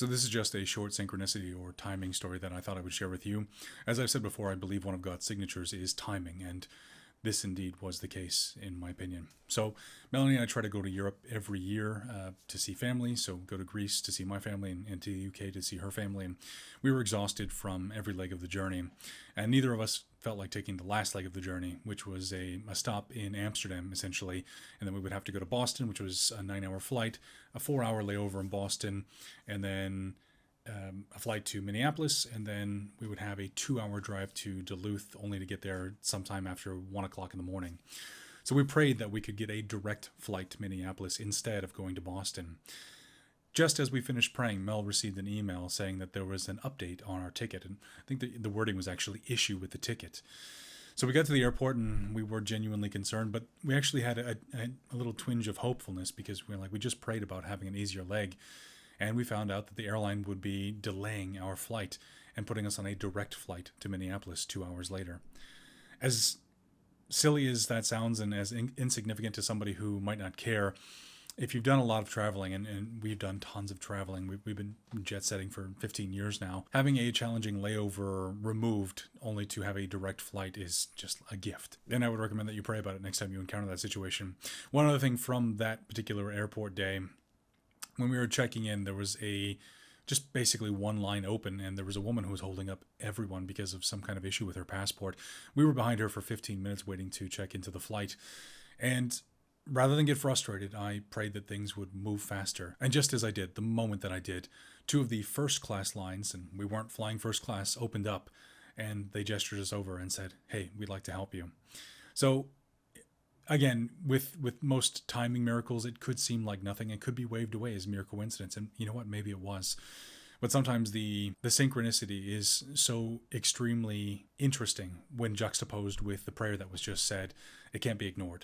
So this is just a short synchronicity or timing story that I thought I would share with you. As I've said before, I believe one of God's signatures is timing, and this indeed was the case, in my opinion. So Melanie and I try to go to Europe every year to see family. So go to Greece to see my family and to the UK to see her family. And we were exhausted from every leg of the journey. And neither of us felt like taking the last leg of the journey, which was a stop in Amsterdam, essentially. And then we would have to go to Boston, which was a 9-hour flight, a 4-hour layover in Boston, and then a flight to Minneapolis, and then we would have a 2-hour drive to Duluth, only to get there sometime after 1 o'clock in the morning. So we prayed that we could get a direct flight to Minneapolis instead of going to Boston. Just as we finished praying, Mel received an email saying that there was an update on our ticket, and I think the wording was actually issue with the ticket. So we got to the airport and we were genuinely concerned, but we actually had a little twinge of hopefulness because we just prayed about having an easier leg. And we found out that the airline would be delaying our flight and putting us on a direct flight to Minneapolis 2 hours later. As silly as that sounds and as insignificant to somebody who might not care, if you've done a lot of traveling, and we've done tons of traveling, we've been jet setting for 15 years now, having a challenging layover removed only to have a direct flight is just a gift. And I would recommend that you pray about it next time you encounter that situation. One other thing from that particular airport day, when we were checking in, there was just basically one line open, and there was a woman who was holding up everyone because of some kind of issue with her passport. We were behind her for 15 minutes waiting to check into the flight. And rather than get frustrated, I prayed that things would move faster. And just as I did, the moment that I did, 2 of the first class lines, and we weren't flying first class, opened up, and they gestured us over and said, "Hey, we'd like to help you." So again, with most timing miracles, it could seem like nothing. It could be waved away as mere coincidence. And you know what? Maybe it was. But sometimes the synchronicity is so extremely interesting when juxtaposed with the prayer that was just said, it can't be ignored.